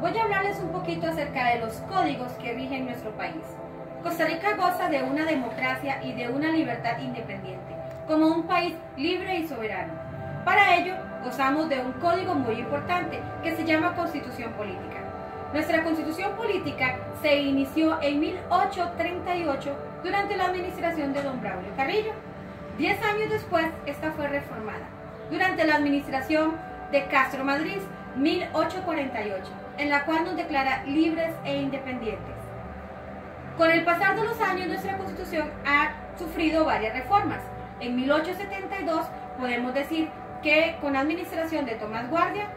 voy a hablarles un poquito acerca de los códigos que rigen nuestro país. Costa Rica goza de una democracia y de una libertad independiente, como un país libre y soberano. Para ello, gozamos de un código muy importante que se llama Constitución Política. Nuestra Constitución Política se inició en 1838 durante la administración de don Braulio Carrillo. 10 años después, esta fue reformada durante la administración de Castro Madrid, 1848, en la cual nos declara libres e independientes. Con el pasar de los años, nuestra Constitución ha sufrido varias reformas. En 1872 podemos decir que con la administración de Tomás Guardia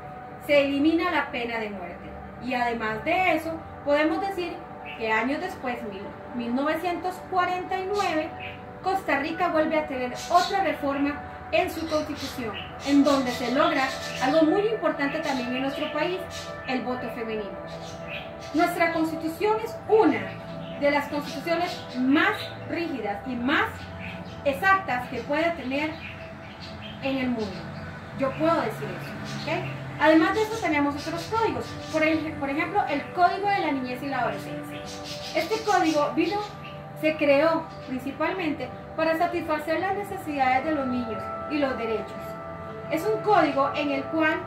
se elimina la pena de muerte. Y además de eso, podemos decir que años después, 1949, Costa Rica vuelve a tener otra reforma en su Constitución, en donde se logra algo muy importante también en nuestro país, el voto femenino. Nuestra Constitución es una de las constituciones más rígidas y más exactas que puede tener en el mundo. Yo puedo decir eso, ¿okay? Además de eso tenemos otros códigos, por ejemplo, el Código de la Niñez y la Adolescencia. Este código se creó principalmente para satisfacer las necesidades de los niños y los derechos. Es un código en el cual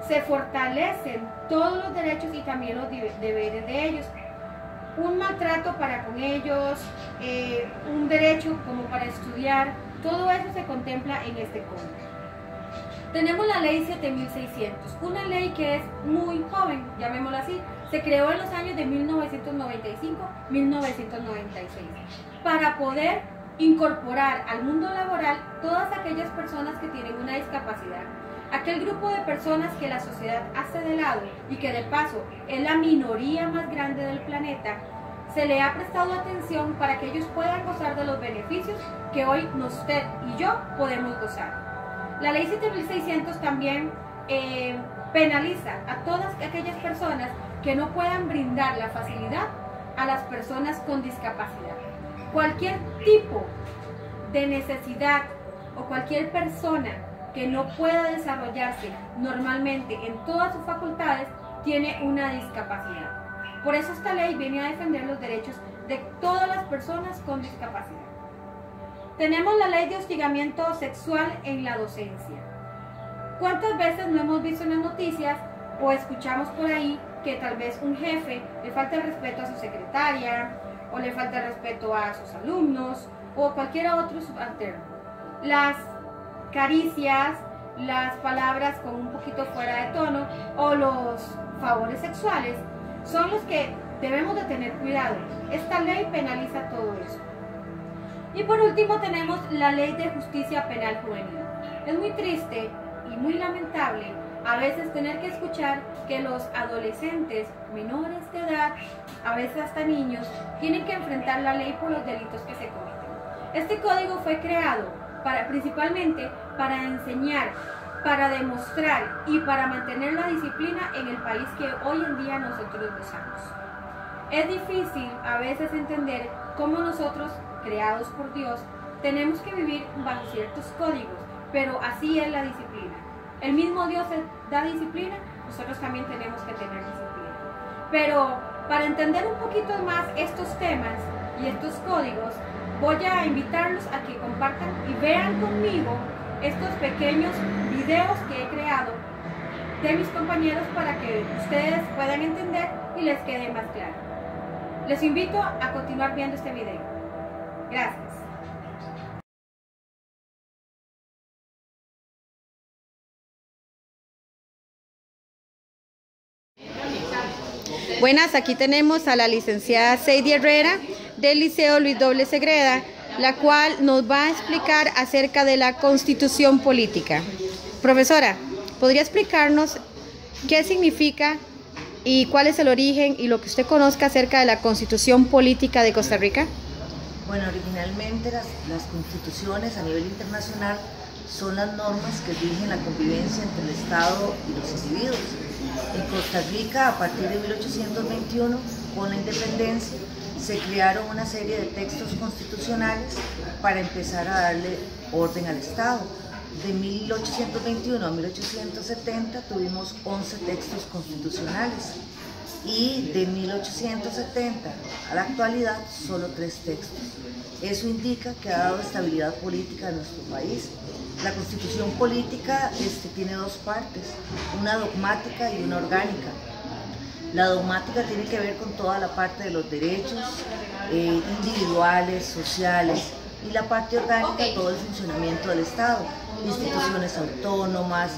se fortalecen todos los derechos y también los deberes de ellos. Un maltrato para con ellos, un derecho como para estudiar, todo eso se contempla en este código. Tenemos la ley 7600, una ley que es muy joven, llamémosla así, se creó en los años de 1995-1996, para poder incorporar al mundo laboral todas aquellas personas que tienen una discapacidad, aquel grupo de personas que la sociedad hace de lado y que de paso es la minoría más grande del planeta. Se le ha prestado atención para que ellos puedan gozar de los beneficios que hoy usted y yo podemos gozar. La ley 7600 también penaliza a todas aquellas personas que no puedan brindar la facilidad a las personas con discapacidad. Cualquier tipo de necesidad o cualquier persona que no pueda desarrollarse normalmente en todas sus facultades tiene una discapacidad. Por eso esta ley viene a defender los derechos de todas las personas con discapacidad. Tenemos la ley de hostigamiento sexual en la docencia. ¿Cuántas veces no hemos visto en las noticias o escuchamos por ahí que tal vez un jefe le falta el respeto a su secretaria o le falta el respeto a sus alumnos o cualquier otro subalterno? Las caricias, las palabras con un poquito fuera de tono o los favores sexuales son los que debemos de tener cuidado. Esta ley penaliza todo eso. Y por último tenemos la ley de justicia penal juvenil. Es muy triste y muy lamentable a veces tener que escuchar que los adolescentes menores de edad, a veces hasta niños, tienen que enfrentar la ley por los delitos que se cometen. Este código fue creado principalmente para enseñar, para demostrar y para mantener la disciplina en el país que hoy en día nosotros gozamos. Es difícil a veces entender cómo nosotros, creados por Dios, tenemos que vivir bajo ciertos códigos, pero así es la disciplina. El mismo Dios da disciplina, nosotros también tenemos que tener disciplina. Pero para entender un poquito más estos temas y estos códigos, voy a invitarlos a que compartan y vean conmigo estos pequeños videos que he creado de mis compañeros para que ustedes puedan entender y les quede más claro. Les invito a continuar viendo este video. Gracias. Buenas, aquí tenemos a la licenciada Seidy Herrera del Liceo Luis W. Segreda, la cual nos va a explicar acerca de la Constitución Política. Profesora, ¿podría explicarnos qué significa y cuál es el origen y lo que usted conozca acerca de la Constitución Política de Costa Rica? Bueno, originalmente las constituciones a nivel internacional son las normas que rigen la convivencia entre el Estado y los individuos. En Costa Rica, a partir de 1821, con la independencia, se crearon una serie de textos constitucionales para empezar a darle orden al Estado. De 1821 a 1870 tuvimos 11 textos constitucionales. y de 1870 a la actualidad solo 3 textos. Eso indica que ha dado estabilidad política a nuestro país. La Constitución política tiene 2 partes, una dogmática y una orgánica. La dogmática tiene que ver con toda la parte de los derechos individuales, sociales, y la parte orgánica, todo el funcionamiento del Estado, instituciones autónomas,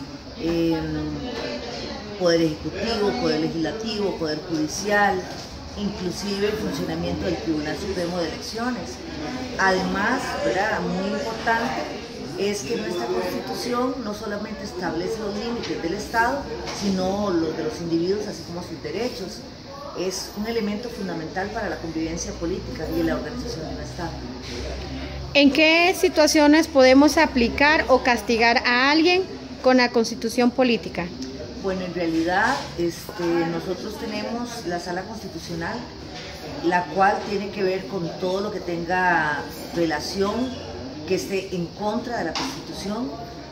poder ejecutivo, poder legislativo, poder judicial, inclusive el funcionamiento del Tribunal Supremo de Elecciones. Además, ¿verdad?, muy importante es que nuestra Constitución no solamente establece los límites del Estado, sino los de los individuos, así como sus derechos. Es un elemento fundamental para la convivencia política y la organización de un Estado. ¿En qué situaciones podemos aplicar o castigar a alguien con la Constitución política? Bueno, en realidad nosotros tenemos la Sala Constitucional, la cual tiene que ver con todo lo que tenga relación que esté en contra de la Constitución,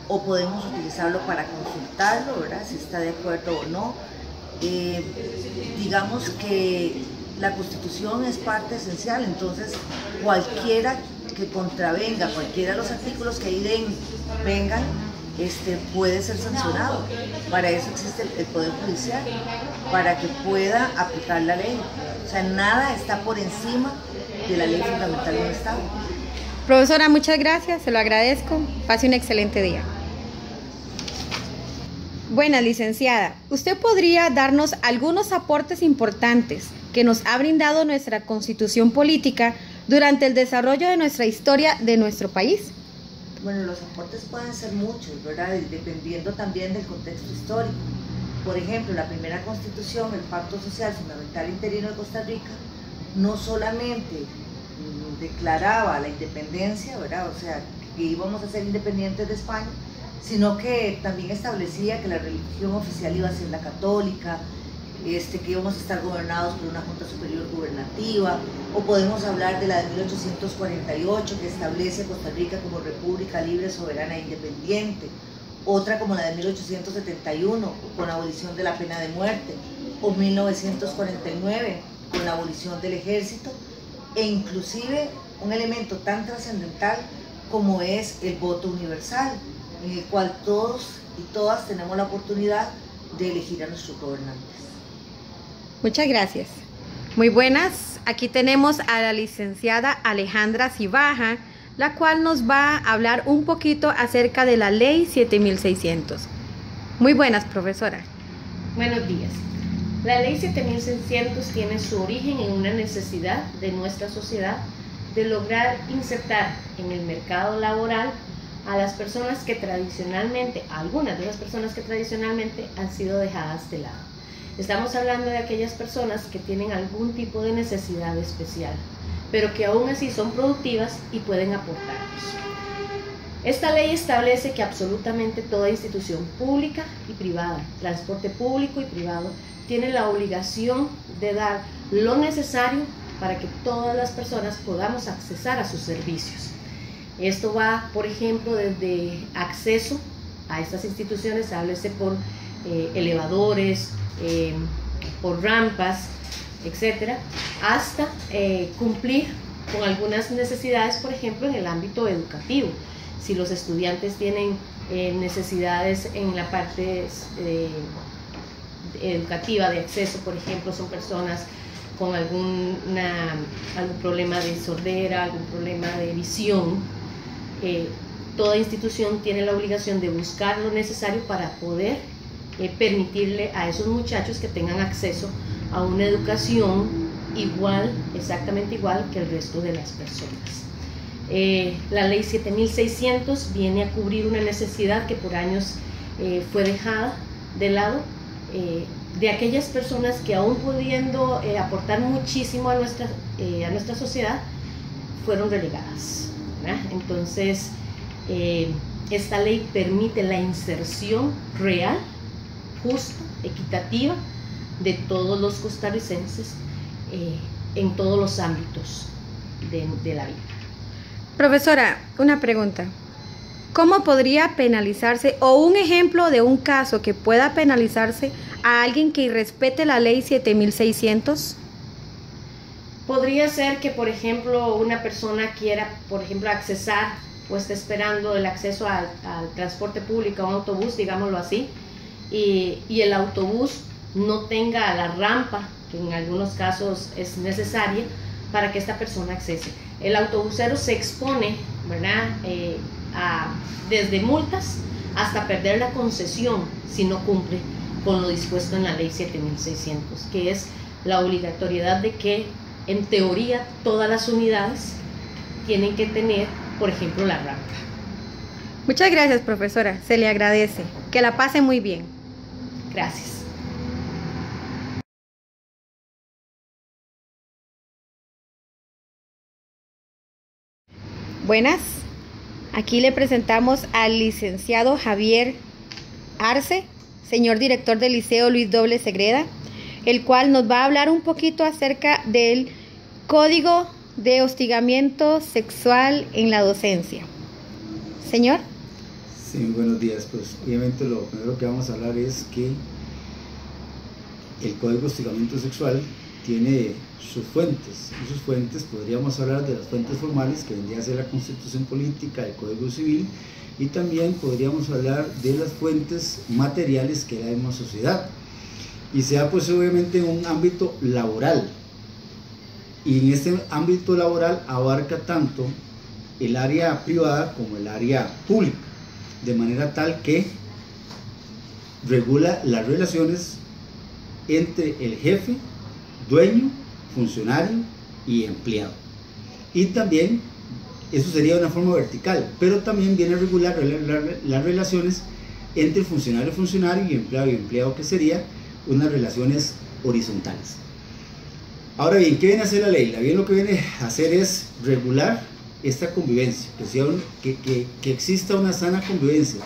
o podemos utilizarlo para consultarlo, ¿verdad?, si está de acuerdo o no. Digamos que la Constitución es parte esencial, entonces cualquiera que contravenga cualquiera de los artículos que ahí vengan, puede ser sancionado. Para eso existe el Poder Judicial, para que pueda aplicar la ley. O sea, nada está por encima de la ley fundamental de un Estado. Profesora, muchas gracias, se lo agradezco. Pase un excelente día. Buenas, licenciada. ¿Usted podría darnos algunos aportes importantes que nos ha brindado nuestra Constitución política durante el desarrollo de nuestra historia de nuestro país? Bueno, los aportes pueden ser muchos, ¿verdad?, dependiendo también del contexto histórico. Por ejemplo, la primera Constitución, el Pacto Social Fundamental Interino de Costa Rica, no solamente declaraba la independencia, ¿verdad?, o sea, que íbamos a ser independientes de España, sino que también establecía que la religión oficial iba a ser la católica, que íbamos a estar gobernados por una Junta Superior Gubernativa, o podemos hablar de la de 1848, que establece a Costa Rica como república libre, soberana e independiente, otra como la de 1871, con la abolición de la pena de muerte, o 1949, con la abolición del ejército, e inclusive un elemento tan trascendental como es el voto universal, en el cual todos y todas tenemos la oportunidad de elegir a nuestros gobernantes. Muchas gracias. Muy buenas. Aquí tenemos a la licenciada Alejandra Cibaja, la cual nos va a hablar un poquito acerca de la Ley 7600. Muy buenas, profesora. Buenos días. La Ley 7600 tiene su origen en una necesidad de nuestra sociedad de lograr insertar en el mercado laboral a las personas que tradicionalmente, algunas de las personas que tradicionalmente han sido dejadas de lado. Estamos hablando de aquellas personas que tienen algún tipo de necesidad especial, pero que aún así son productivas y pueden aportarnos. Esta ley establece que absolutamente toda institución pública y privada, transporte público y privado, tiene la obligación de dar lo necesario para que todas las personas podamos accesar a sus servicios. Esto va, por ejemplo, desde acceso a estas instituciones, háblese por elevadores, por rampas, etcétera, hasta cumplir con algunas necesidades, por ejemplo, en el ámbito educativo. Si los estudiantes tienen necesidades en la parte educativa de acceso, por ejemplo, son personas con algún problema de sordera, algún problema de visión, toda institución tiene la obligación de buscar lo necesario para poder permitirle a esos muchachos que tengan acceso a una educación igual, exactamente igual que el resto de las personas. La ley 7600 viene a cubrir una necesidad que por años fue dejada de lado, de aquellas personas que aún pudiendo aportar muchísimo a nuestra sociedad, fueron relegadas, ¿verdad? Entonces, esta ley permite la inserción real, justa, equitativa de todos los costarricenses en todos los ámbitos de la vida. Profesora, una pregunta. ¿Cómo podría penalizarse, o un ejemplo de un caso que pueda penalizarse a alguien que irrespete la ley 7600? Podría ser que, por ejemplo, una persona quiera, por ejemplo, accesar o esté esperando el acceso al transporte público, a un autobús, digámoslo así, y el autobús no tenga la rampa, que en algunos casos es necesaria para que esta persona accese. El autobusero se expone, ¿verdad?, desde multas hasta perder la concesión si no cumple con lo dispuesto en la ley 7600, que es la obligatoriedad de que, en teoría, todas las unidades tienen que tener, por ejemplo, la rampa. Muchas gracias, profesora. Se le agradece. Que la pase muy bien. Gracias. Buenas. Aquí le presentamos al licenciado Javier Arce, señor director del Liceo Luis Doble Segreda, el cual nos va a hablar un poquito acerca del Código de Hostigamiento Sexual en la Docencia. Señor. Sí, muy buenos días. Pues obviamente lo primero que vamos a hablar es que el Código de Hostigamiento Sexual tiene sus fuentes, y sus fuentes podríamos hablar de las fuentes formales, que vendría a ser la Constitución Política, el Código Civil, y también podríamos hablar de las fuentes materiales que es la misma sociedad, y sea pues obviamente en un ámbito laboral, y en este ámbito laboral abarca tanto el área privada como el área pública, de manera tal que regula las relaciones entre el jefe, dueño, funcionario y empleado. Y también, eso sería de una forma vertical, pero también viene a regular las relaciones entre funcionario y empleado, que sería unas relaciones horizontales. Ahora bien, ¿qué viene a hacer la ley? La ley lo que viene a hacer es regular esta convivencia, que exista una sana convivencia,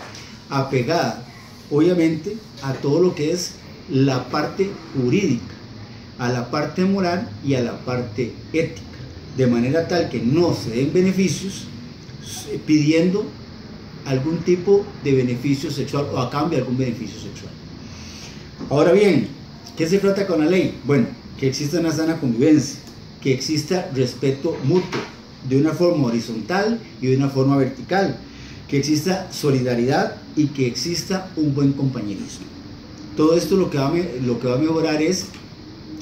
apegada, obviamente, a todo lo que es la parte jurídica, a la parte moral y a la parte ética, de manera tal que no se den beneficios pidiendo algún tipo de beneficio sexual o a cambio de algún beneficio sexual. Ahora bien, ¿qué se trata con la ley? Bueno, que exista una sana convivencia, que exista respeto mutuo, de una forma horizontal y de una forma vertical, que exista solidaridad y que exista un buen compañerismo. Todo esto lo que va a mejorar es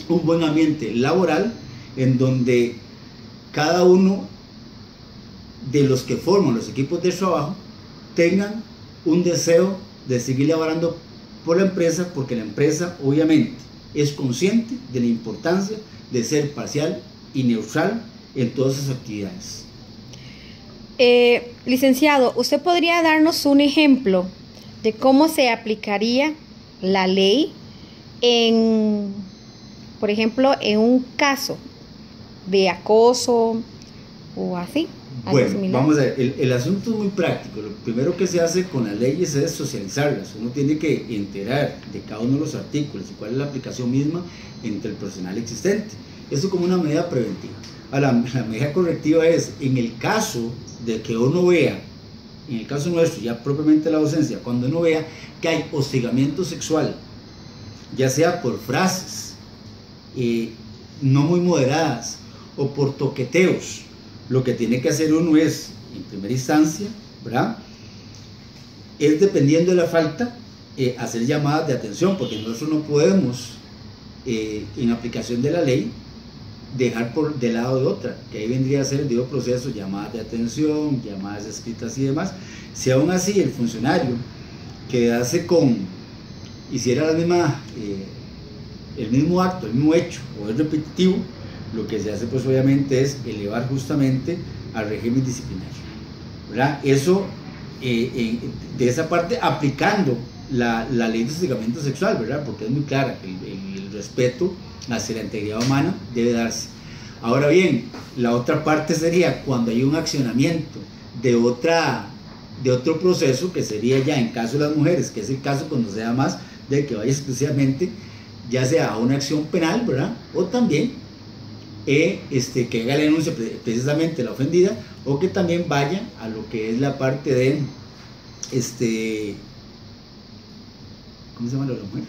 un buen ambiente laboral en donde cada uno de los que forman los equipos de trabajo tengan un deseo de seguir laborando por la empresa, porque la empresa obviamente es consciente de la importancia de ser parcial y neutral en todas sus actividades. Licenciado, ¿usted podría darnos un ejemplo de cómo se aplicaría la ley por ejemplo, en un caso de acoso o así? Bueno, vamos a ver, el asunto es muy práctico. Lo primero que se hace con las leyes es socializarlas. Uno tiene que enterar de cada uno de los artículos y cuál es la aplicación misma entre el personal existente. Eso como una medida preventiva. Ahora, la medida correctiva es, en el caso de que uno vea, en el caso nuestro, ya propiamente la docencia, cuando uno vea que hay hostigamiento sexual, ya sea por frases no muy moderadas o por toqueteos, lo que tiene que hacer uno es, en primera instancia, ¿verdad?, es, dependiendo de la falta, hacer llamadas de atención, porque nosotros no podemos, en aplicación de la ley, dejar por de lado de otra, que ahí vendría a ser el debido proceso, llamadas de atención, llamadas escritas y demás. Si aún así el funcionario quedase hiciera la misma, el mismo acto, el mismo hecho, o es repetitivo, lo que se hace pues obviamente es elevar justamente al régimen disciplinario, ¿verdad? Eso, de esa parte, aplicando la ley de hostigamiento sexual, ¿verdad?, porque es muy clara que el respeto hacia la integridad humana debe darse. Ahora bien, la otra parte sería cuando hay un accionamiento de otro proceso, que sería ya en caso de las mujeres, que es el caso cuando sea más de que vaya exclusivamente ya sea a una acción penal, ¿verdad?, o también que haga la denuncia precisamente la ofendida, o que también vaya a lo que es la parte de ¿cómo se llama la mujer?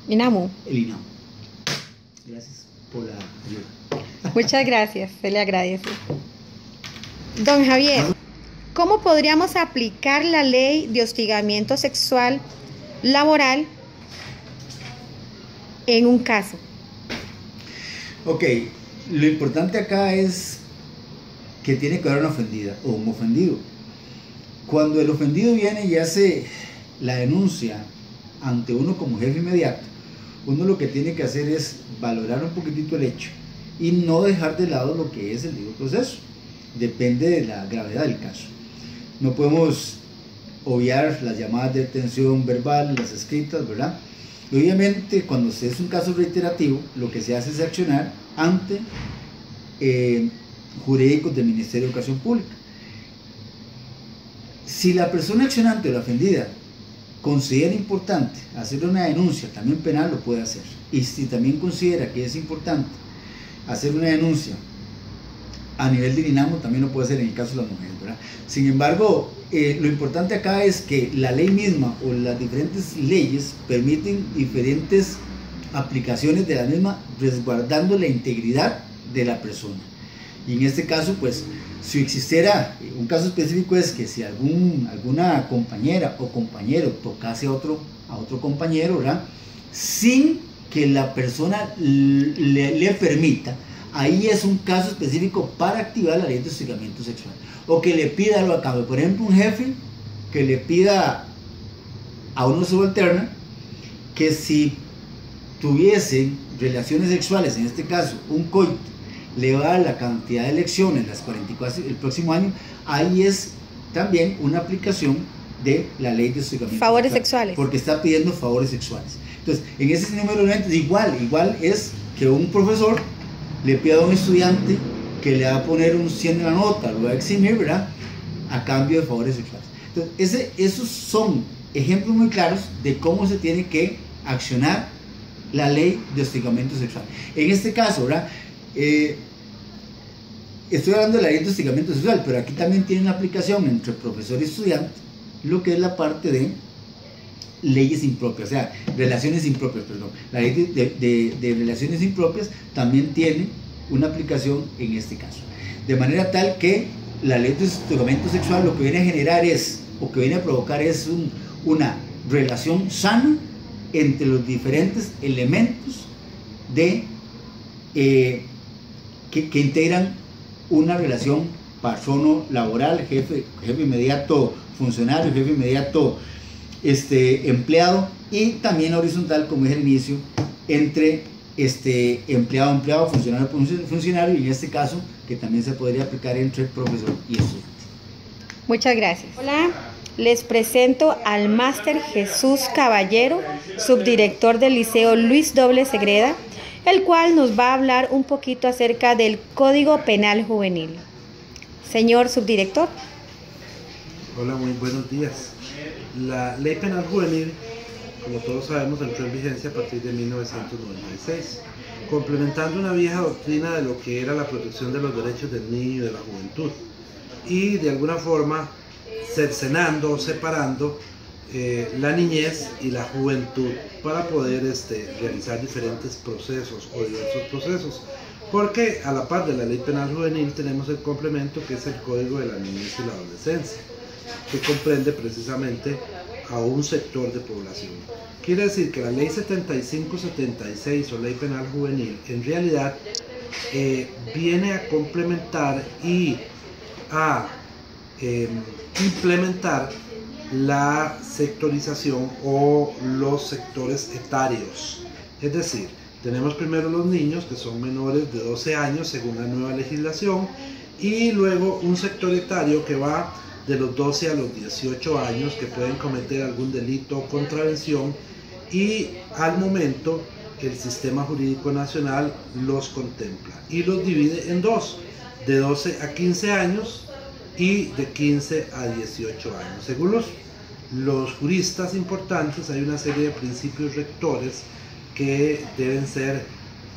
INAMU. El INAMU. Gracias por la ayuda. Muchas gracias, se le agradece. Don Javier, ¿cómo podríamos aplicar la ley de hostigamiento sexual laboral en un caso? Ok, lo importante acá es que tiene que haber una ofendida o un ofendido. Cuando el ofendido viene y hace la denuncia ante uno como jefe inmediato, uno lo que tiene que hacer es valorar un poquitito el hecho y no dejar de lado lo que es el debido proceso. Depende de la gravedad del caso. No podemos obviar las llamadas de detención verbal, las escritas, ¿verdad? Y obviamente cuando es un caso reiterativo, lo que se hace es accionar ante jurídicos del Ministerio de Educación Pública. Si la persona accionante o la ofendida considera importante hacer una denuncia, también penal, lo puede hacer. Y si también considera que es importante hacer una denuncia a nivel de INAMU, también lo puede hacer en el caso de las mujeres, ¿verdad? Sin embargo, lo importante acá es que la ley misma o las diferentes leyes permiten diferentes aplicaciones de la misma, resguardando la integridad de la persona. Y en este caso, pues, si existiera un caso específico, es que si alguna compañera o compañero tocase a otro compañero, ¿verdad?, sin que la persona le permita, ahí es un caso específico para activar la ley de hostigamiento sexual. O que le pida algo a cambio. Por ejemplo, un jefe que le pida a una subalterna que si tuviesen relaciones sexuales, en este caso un coito, le va a dar la cantidad de lecciones, las 44 el próximo año, ahí es también una aplicación de la ley de hostigamiento Favores sexual, sexuales. porque está pidiendo favores sexuales. Entonces, en ese número de eventos, igual es que un profesor le pida a un estudiante que le va a poner un 100 en la nota, lo va a eximir, ¿verdad?, a cambio de favores sexuales. Entonces, esos son ejemplos muy claros de cómo se tiene que accionar la ley de hostigamiento sexual. En este caso, ¿verdad?, estoy hablando de la ley de hostigamiento sexual, pero aquí también tiene una aplicación entre profesor y estudiante, lo que es la parte de leyes impropias, o sea, relaciones impropias, perdón. La ley de relaciones impropias también tiene una aplicación en este caso. De manera tal que la ley de hostigamiento sexual lo que viene a generar es, o que viene a provocar es una relación sana entre los diferentes elementos de que integran una relación patrono-laboral, jefe inmediato funcionario, jefe inmediato empleado, y también horizontal, como es el inicio, entre empleado, funcionario, y en este caso, que también se podría aplicar entre profesor y estudiante. Muchas gracias. Hola, les presento al máster Jesús Caballero, subdirector del Liceo Luis W. Segreda, el cual nos va a hablar un poquito acerca del Código Penal Juvenil. Señor subdirector. Hola, muy buenos días. La Ley Penal Juvenil, como todos sabemos, entró en vigencia a partir de 1996, complementando una vieja doctrina de lo que era la protección de los derechos del niño y de la juventud, y de alguna forma cercenando o separando la niñez y la juventud para poder realizar diferentes procesos o diversos procesos, porque a la par de la Ley Penal Juvenil tenemos el complemento, que es el Código de la Niñez y la Adolescencia, que comprende precisamente a un sector de población. Quiere decir que la Ley 7576 o Ley Penal Juvenil en realidad viene a complementar y a implementar la sectorización o los sectores etarios. Es decir, tenemos primero los niños, que son menores de 12 años según la nueva legislación, y luego un sector etario que va de los 12 a los 18 años, que pueden cometer algún delito o contravención, y al momento el sistema jurídico nacional los contempla y los divide en dos, de 12 a 15 años y de 15 a 18 años. Según los juristas importantes, hay una serie de principios rectores que deben ser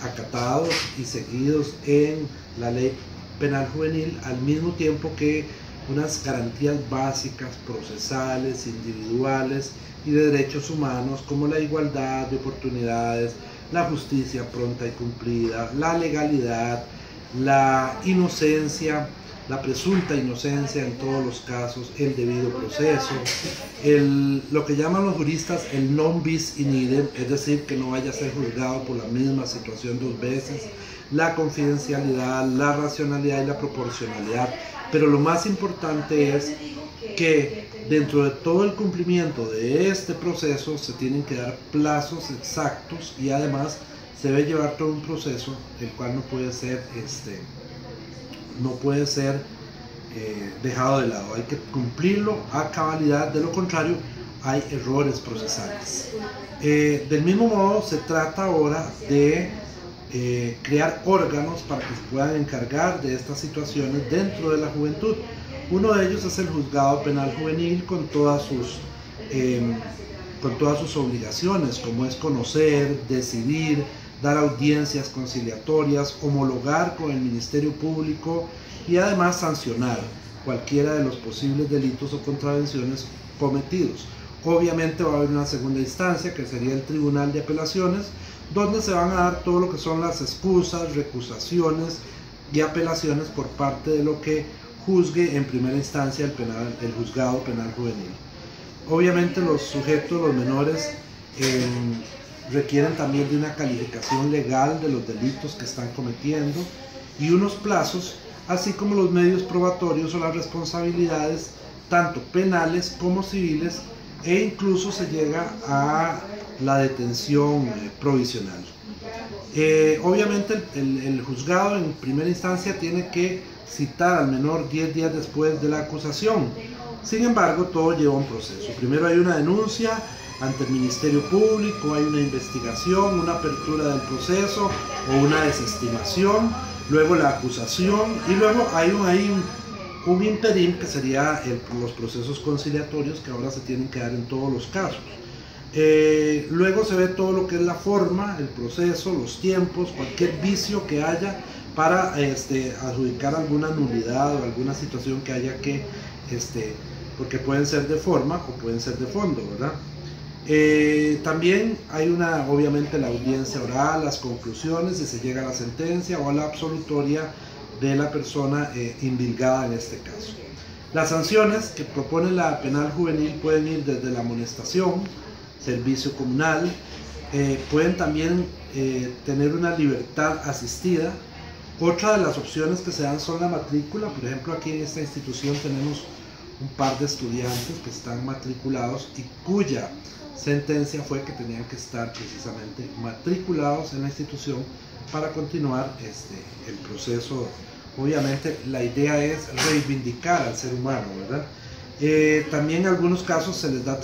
acatados y seguidos en la Ley Penal Juvenil, al mismo tiempo que unas garantías básicas, procesales, individuales, y de derechos humanos, como la igualdad de oportunidades, la justicia pronta y cumplida, la legalidad, la inocencia, la presunta inocencia en todos los casos, el debido proceso, lo que llaman los juristas el non bis in idem, es decir, que no vaya a ser juzgado por la misma situación dos veces, la confidencialidad, la racionalidad y la proporcionalidad. Pero lo más importante es que dentro de todo el cumplimiento de este proceso se tienen que dar plazos exactos, y además se debe llevar todo un proceso el cual no puede ser dejado de lado. Hay que cumplirlo a cabalidad, de lo contrario hay errores procesales. Del mismo modo, se trata ahora de crear órganos para que se puedan encargar de estas situaciones dentro de la juventud. Uno de ellos es el Juzgado Penal Juvenil, con todas sus obligaciones, como es conocer, decidir, dar audiencias conciliatorias, homologar con el Ministerio Público y además sancionar cualquiera de los posibles delitos o contravenciones cometidos. Obviamente va a haber una segunda instancia, que sería el Tribunal de Apelaciones, donde se van a dar todo lo que son las excusas, recusaciones y apelaciones por parte de lo que juzgue en primera instancia el Juzgado Penal Juvenil. Obviamente los sujetos, los menores, requieren también de una calificación legal de los delitos que están cometiendo y unos plazos, así como los medios probatorios o las responsabilidades, tanto penales como civiles, e incluso se llega a la detención provisional. Obviamente el juzgado en primera instancia tiene que citar al menor 10 días después de la acusación. Sin embargo, todo lleva un proceso. Primero hay una denuncia ante el Ministerio Público, hay una investigación, una apertura del proceso o una desestimación, luego la acusación, y luego hay un interim, que sería los procesos conciliatorios, que ahora se tienen que dar en todos los casos. Luego se ve todo lo que es la forma, el proceso, los tiempos, cualquier vicio que haya para adjudicar alguna nulidad o alguna situación que haya que, porque pueden ser de forma o pueden ser de fondo, ¿verdad? También hay obviamente la audiencia oral, las conclusiones, si se llega a la sentencia o a la absolutoria de la persona indilgada en este caso. Las sanciones que propone la penal juvenil pueden ir desde la amonestación, servicio comunal, pueden también tener una libertad asistida. Otra de las opciones que se dan son la matrícula. Por ejemplo, aquí en esta institución tenemos un par de estudiantes que están matriculados y cuya sentencia fue que tenían que estar precisamente matriculados en la institución para continuar el proceso. Obviamente la idea es reivindicar al ser humano, ¿verdad? También en algunos casos se les da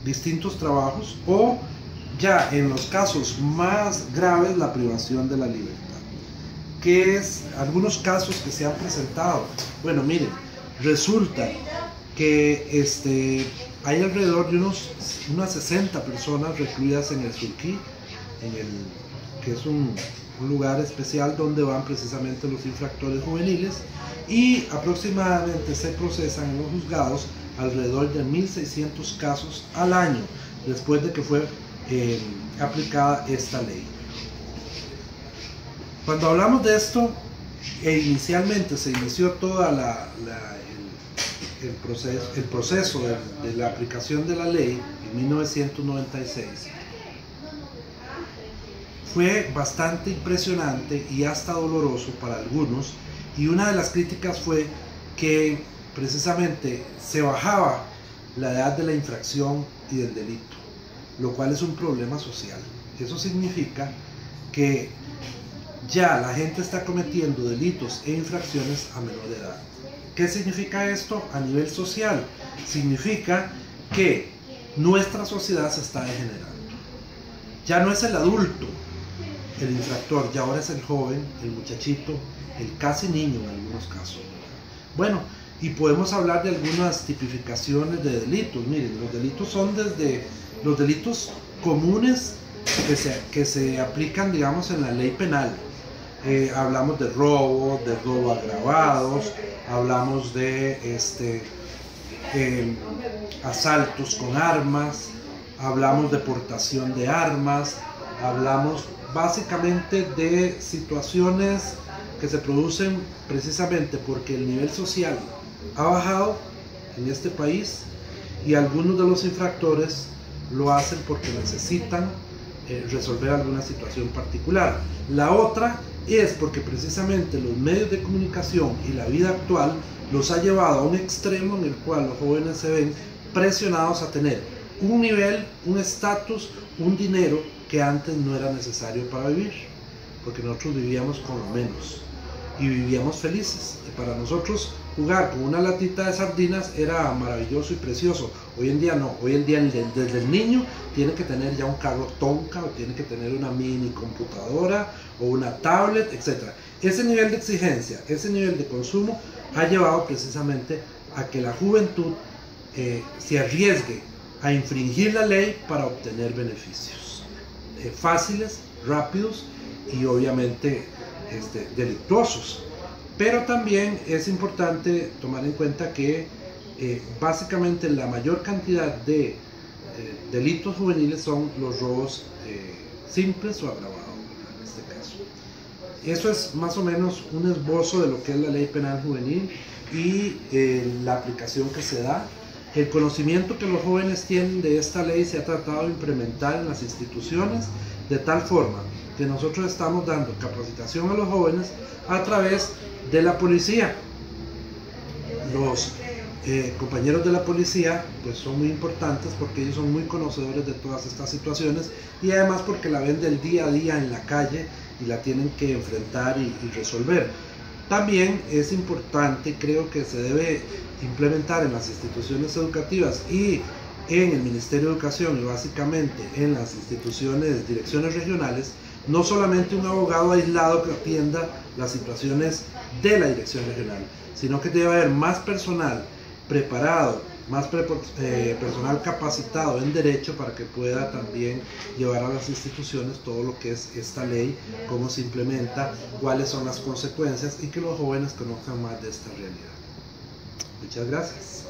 distintos trabajos, o ya en los casos más graves la privación de la libertad. ¿Qué es algunos casos que se han presentado? Bueno, miren, resulta que hay alrededor de unas 60 personas recluidas en el Surquí, que es un lugar especial donde van precisamente los infractores juveniles, y aproximadamente se procesan en los juzgados alrededor de 1.600 casos al año después de que fue aplicada esta ley. Cuando hablamos de esto, inicialmente se inició toda el proceso de la aplicación de la ley en 1996. Fue bastante impresionante y hasta doloroso para algunos, y una de las críticas fue que precisamente se bajaba la edad de la infracción y del delito, lo cual es un problema social. Eso significa que ya la gente está cometiendo delitos e infracciones a menor edad. ¿Qué significa esto a nivel social? Significa que nuestra sociedad se está degenerando. Ya no es el adulto el infractor, ya ahora es el joven, el muchachito, el casi niño en algunos casos. Bueno, y podemos hablar de algunas tipificaciones de delitos. Miren, los delitos son desde los delitos comunes que se aplican, digamos, en la ley penal. Hablamos de robo aggravados, hablamos de asaltos con armas, hablamos de portación de armas, hablamos básicamente de situaciones que se producen precisamente porque el nivel social ha bajado en este país y algunos de los infractores lo hacen porque necesitan resolver alguna situación particular. La otra es porque precisamente los medios de comunicación y la vida actual los ha llevado a un extremo en el cual los jóvenes se ven presionados a tener un nivel, un estatus, un dinero que antes no era necesario para vivir, porque nosotros vivíamos con lo menos y vivíamos felices. Y para nosotros jugar con una latita de sardinas era maravilloso y precioso. Hoy en día no, hoy en día desde el niño tiene que tener ya un carro Tonka, o tiene que tener una mini computadora o una tablet, etc. Ese nivel de exigencia, ese nivel de consumo ha llevado precisamente a que la juventud se arriesgue a infringir la ley para obtener beneficios fáciles, rápidos y obviamente delictuosos. Pero también es importante tomar en cuenta que básicamente la mayor cantidad de delitos juveniles son los robos simples o agravados en este caso. Eso es más o menos un esbozo de lo que es la ley penal juvenil y la aplicación que se da. El conocimiento que los jóvenes tienen de esta ley se ha tratado de implementar en las instituciones de tal forma que nosotros estamos dando capacitación a los jóvenes a través de la policía. Los compañeros de la policía pues son muy importantes porque ellos son muy conocedores de todas estas situaciones y además porque la ven del día a día en la calle y la tienen que enfrentar y resolver. También es importante, creo que se debe implementar en las instituciones educativas y en el Ministerio de Educación y básicamente en las instituciones, direcciones regionales, no solamente un abogado aislado que atienda las situaciones de la dirección regional, sino que debe haber más personal preparado, más personal capacitado en derecho para que pueda también llevar a las instituciones todo lo que es esta ley, cómo se implementa, cuáles son las consecuencias y que los jóvenes conozcan más de esta realidad. Muchas gracias.